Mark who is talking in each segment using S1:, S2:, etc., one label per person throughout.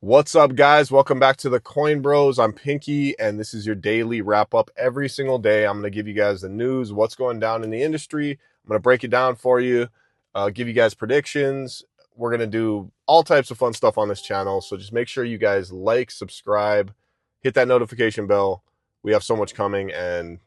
S1: What's up, guys? Welcome back to the Coinbros. I'm Pinky, and this is your daily wrap up. Every single day, I'm going to give you guys the news, what's going down in the industry. I'm going to break it down for you, give you guys predictions. We're going to do all types of fun stuff on this channel. So just make sure you guys like, subscribe, hit that notification bell. We have so much coming, and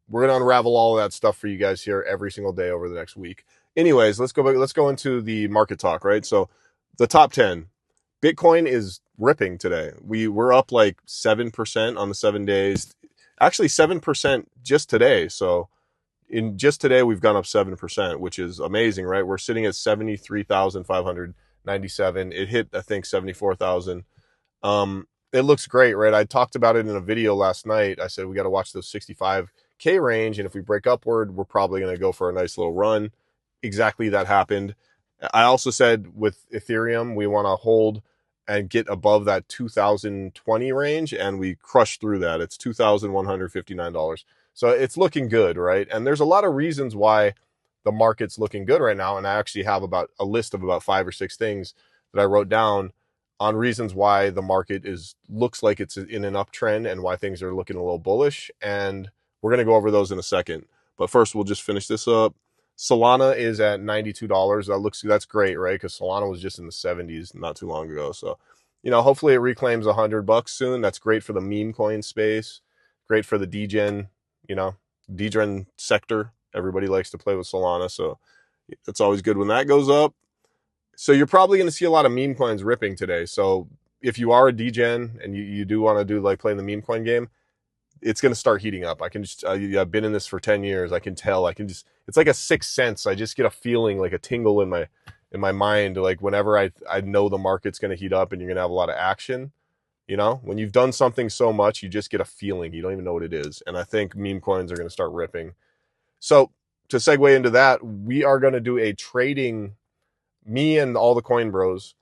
S1: we're going to unravel all of that stuff for you guys here every single day over the next week. Anyways, let's go into the market talk, right? So the top 10. Bitcoin is ripping today. We're up like 7% on the 7 days. Actually 7% just today. So in just today we've gone up 7%, which is amazing, right? We're sitting at 73,597. It hit, I think, 74,000. It looks great, right? I talked about it in a video last night. I said we got to watch those 65K range, and if we break upward, we're probably going to go for a nice little run. Exactly that happened. I also said with Ethereum, we want to hold and get above that 2020 range, and we crushed through that. It's $2,159. So it's looking good, right? And there's a lot of reasons why the market's looking good right now, and I actually have about a list of about 5 or 6 things that I wrote down on reasons why the market looks like it's in an uptrend and why things are looking a little bullish, and we're going to go over those in a second. But first, we'll just finish this up. Solana is at $92. That's great, right? Because Solana was just in the 70s not too long ago. So, hopefully it reclaims $100 soon. That's great for the meme coin space, great for the degen, degen sector. Everybody likes to play with Solana, so it's always good when that goes up. So you're probably going to see a lot of meme coins ripping today. So if you are a degen and you do want to do like playing the meme coin game, it's going to start heating up. I can just, I've been in this for 10 years. I can tell, it's like a sixth sense. I just get a feeling, like a tingle in my mind. Like whenever I know the market's going to heat up and you're going to have a lot of action, when you've done something so much, you just get a feeling. You don't even know what it is. And I think meme coins are going to start ripping. So to segue into that, we are going to do a trading, me and all the coin bros,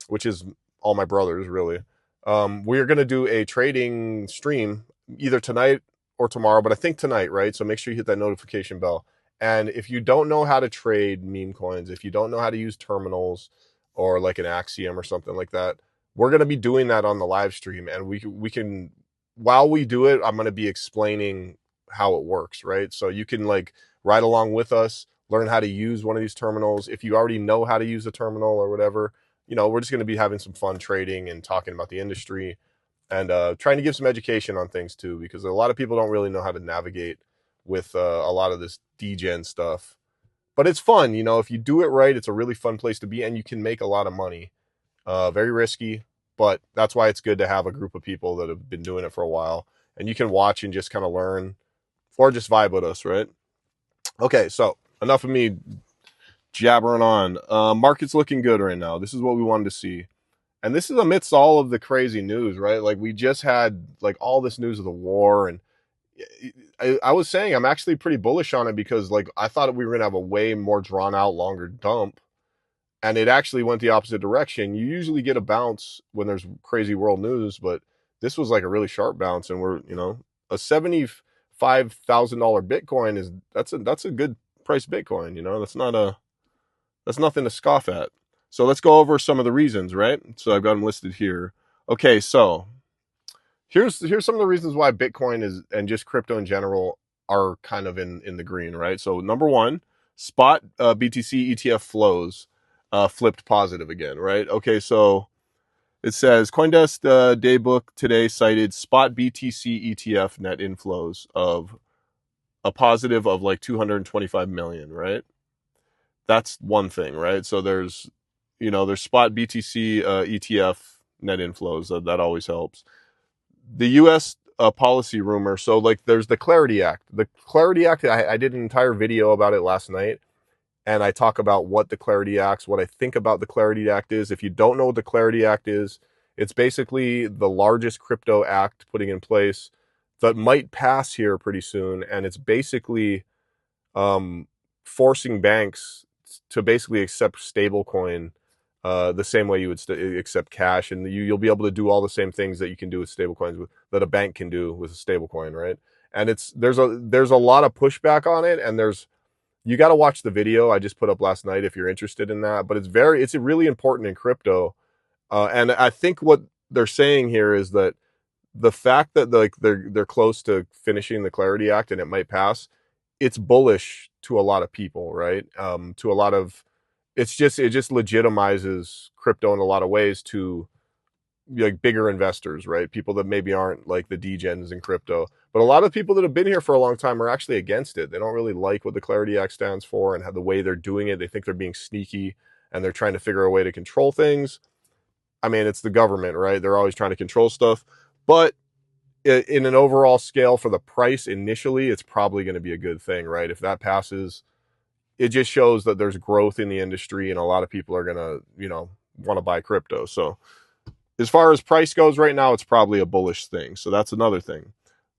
S1: which is all my brothers really. We're going to do a trading stream either tonight or tomorrow, but I think tonight, right? So make sure you hit that notification bell. And if you don't know how to trade meme coins, if you don't know how to use terminals or like an Axiom or something like that, we're going to be doing that on the live stream. And we can, while we do it, I'm going to be explaining how it works, right? So you can like ride along with us, learn how to use one of these terminals. If you already know how to use a terminal or whatever, we're just going to be having some fun trading and talking about the industry and trying to give some education on things too, because a lot of people don't really know how to navigate with a lot of this degen stuff. But it's fun, if you do it right, it's a really fun place to be, and you can make a lot of money. Very risky, but that's why it's good to have a group of people that have been doing it for a while, and you can watch and just kind of learn or just vibe with us, right? Okay, so enough of me jabbering on. Market's looking good right now. This is what we wanted to see. And this is amidst all of the crazy news, right? Like we just had like all this news of the war, and I was saying I'm actually pretty bullish on it because like I thought we were gonna have a way more drawn out, longer dump, and it actually went the opposite direction. You usually get a bounce when there's crazy world news, but this was like a really sharp bounce, and we're a $75,000 Bitcoin that's a good price Bitcoin. That's nothing to scoff at. So let's go over some of the reasons, right? So I've got them listed here. Okay, so here's some of the reasons why Bitcoin is, and just crypto in general, are kind of in the green, right? So number one, spot BTC ETF flows flipped positive again, right? Okay, so it says CoinDesk Daybook today cited spot BTC ETF net inflows of a positive of like 225 million, right? That's one thing, right? So there's spot BTC ETF net inflows. That always helps. The U.S. Policy rumor. So like there's the Clarity Act. The Clarity Act, I did an entire video about it last night, and I talk about what the Clarity Act, what I think about the Clarity Act is. If you don't know what the Clarity Act is, it's basically the largest crypto act putting in place that might pass here pretty soon, and it's basically forcing banks to basically accept stablecoin the same way you would accept cash, and you'll be able to do all the same things that you can do with stablecoins that a bank can do with a stablecoin, right? And there's a lot of pushback on it, and you got to watch the video I just put up last night if you're interested in that. But it's really important in crypto, and I think what they're saying here is that the fact that like they're close to finishing the Clarity Act and it might pass, it's bullish to a lot of people, right? To a lot of, it just legitimizes crypto in a lot of ways to like bigger investors, right? People that maybe aren't like the degens in crypto, but a lot of people that have been here for a long time are actually against it. They don't really like what the Clarity Act stands for and how the way they're doing it. They think they're being sneaky and they're trying to figure a way to control things. I mean, it's the government, right? They're always trying to control stuff, but in an overall scale for the price initially, it's probably going to be a good thing, right? If that passes, it just shows that there's growth in the industry and a lot of people are going to, want to buy crypto. So as far as price goes right now, it's probably a bullish thing. So that's another thing.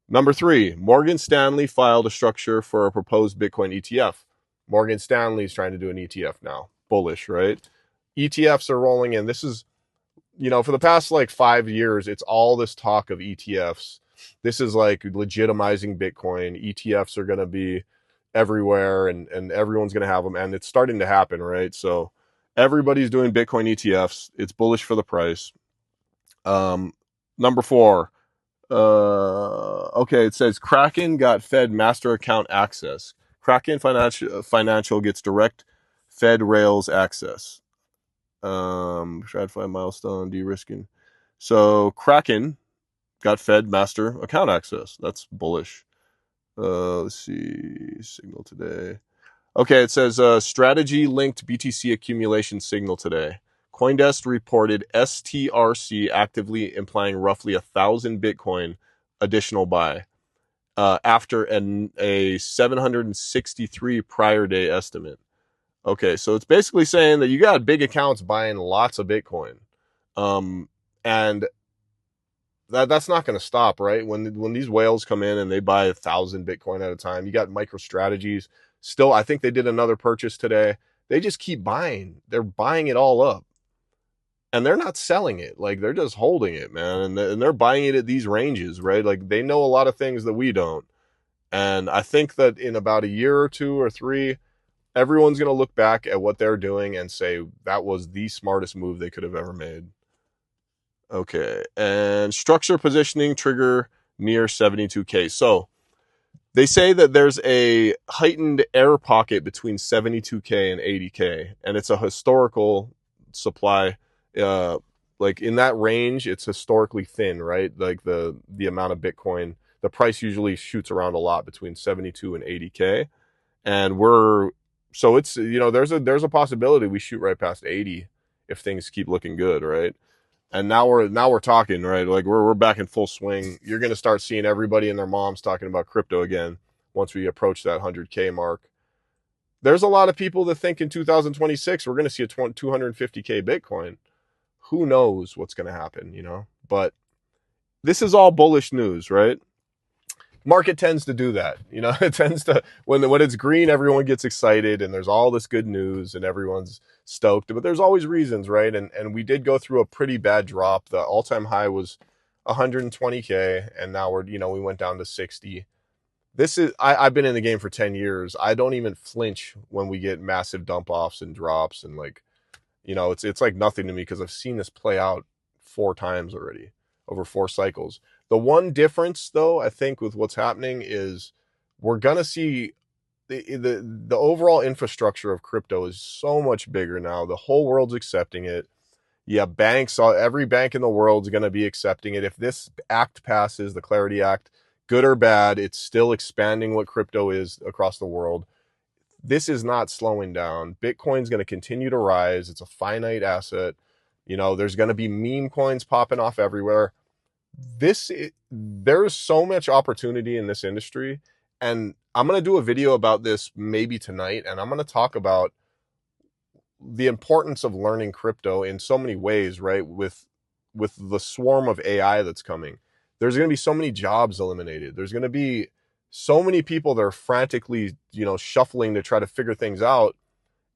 S1: Number 3, Morgan Stanley filed a structure for a proposed Bitcoin ETF. Morgan Stanley's trying to do an ETF now. Bullish, right? ETFs are rolling in. This is, for the past like 5 years, it's all this talk of ETFs. This is like legitimizing Bitcoin. ETFs are going to be everywhere and everyone's going to have them. And it's starting to happen, right? So everybody's doing Bitcoin ETFs. It's bullish for the price. Number 4, okay, it says Kraken got Fed master account access. Kraken Financial gets direct Fed Rails access. TradFi milestone de-risking. So Kraken got Fed master account access. That's bullish. Let's see, signal today. Okay, it says strategy linked BTC accumulation signal today. CoinDesk reported STRC actively implying roughly 1,000 Bitcoin additional buy after a 763 prior day estimate. Okay, so it's basically saying that you got big accounts buying lots of Bitcoin, and that's not going to stop, right? When these whales come in and they buy 1,000 Bitcoin at a time, you got MicroStrategies. Still, I think they did another purchase today. They just keep buying. They're buying it all up. And they're not selling it. Like, they're just holding it, man. And they're buying it at these ranges, right? Like, they know a lot of things that we don't. And I think that in about a year or 2 or 3, everyone's going to look back at what they're doing and say that was the smartest move they could have ever made. Okay. And structure positioning trigger near 72K. So they say that there's a heightened air pocket between 72K and 80K. And it's a historical supply. Like in that range, it's historically thin, right? Like the amount of Bitcoin, the price usually shoots around a lot between 72 and 80K. And so it's, there's a possibility we shoot right past 80 if things keep looking good, right? And now we're talking, right? Like we're back in full swing. You're going to start seeing everybody and their moms talking about crypto again once we approach that 100K mark. There's a lot of people that think in 2026 we're going to see a 250K Bitcoin. Who knows what's going to happen, But this is all bullish news, right? Market tends to do that. It tends to, when it's green, everyone gets excited and there's all this good news and everyone's stoked. But there's always reasons, right? And we did go through a pretty bad drop. The all-time high was 120K and now we went down to 60. I've been in the game for 10 years. I don't even flinch when we get massive dump offs and drops and like, it's like nothing to me because I've seen this play out 4 times already over 4 cycles. The one difference, though, I think with what's happening is we're going to see the overall infrastructure of crypto is so much bigger now. The whole world's accepting it. Yeah, every bank in the world is going to be accepting it. If this act passes, the Clarity Act, good or bad, it's still expanding what crypto is across the world. This is not slowing down. Bitcoin's going to continue to rise. It's a finite asset. There's going to be meme coins popping off everywhere. There's so much opportunity in this industry. And I'm going to do a video about this maybe tonight. And I'm going to talk about the importance of learning crypto in so many ways, right? With the swarm of AI that's coming, there's going to be so many jobs eliminated. There's going to be so many people that are frantically, shuffling to try to figure things out.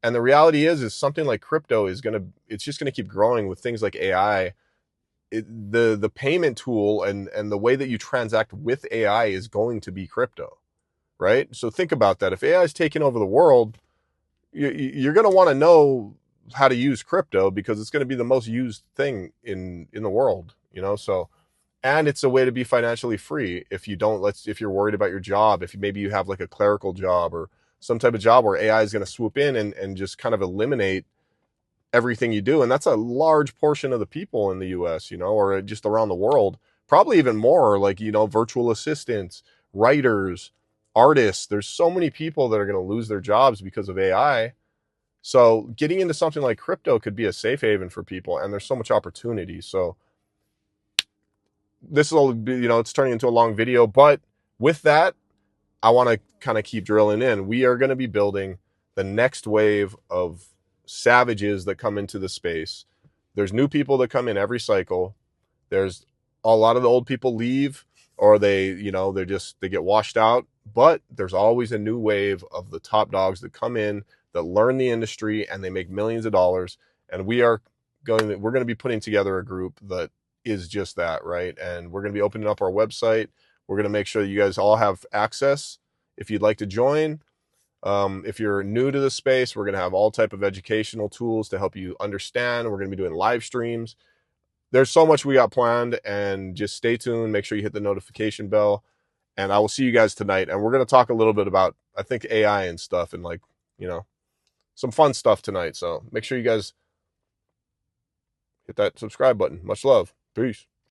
S1: And the reality is something like crypto it's just going to keep growing with things like AI. The payment tool and the way that you transact with AI is going to be crypto, right? So think about that. If AI is taking over the world, you're going to want to know how to use crypto because it's going to be the most used thing in the world. So, and it's a way to be financially free if you don't, if you're worried about your job, if maybe you have like a clerical job or some type of job where AI is going to swoop in and just kind of eliminate everything you do. And that's a large portion of the people in the US, or just around the world, probably even more, like, virtual assistants, writers, artists. There's so many people that are going to lose their jobs because of AI. So getting into something like crypto could be a safe haven for people, and there's so much opportunity. So this will be, it's turning into a long video, but with that, I want to kind of keep drilling in. We are going to be building the next wave of savages that come into the space. There's new people that come in every cycle. There's a lot of the old people leave, or they get washed out, but there's always a new wave of the top dogs that come in, that learn the industry, and they make millions of dollars. And we're going to be putting together a group that is just that, right? And we're going to be opening up our website. We're going to make sure that you guys all have access if you'd like to join. If you're new to the space, we're going to have all type of educational tools to help you understand. We're going to be doing live streams. There's so much we got planned, and just stay tuned. Make sure you hit the notification bell, and I will see you guys tonight. And we're going to talk a little bit about, I think, AI and stuff, and some fun stuff tonight. So make sure you guys hit that subscribe button. Much love. Peace.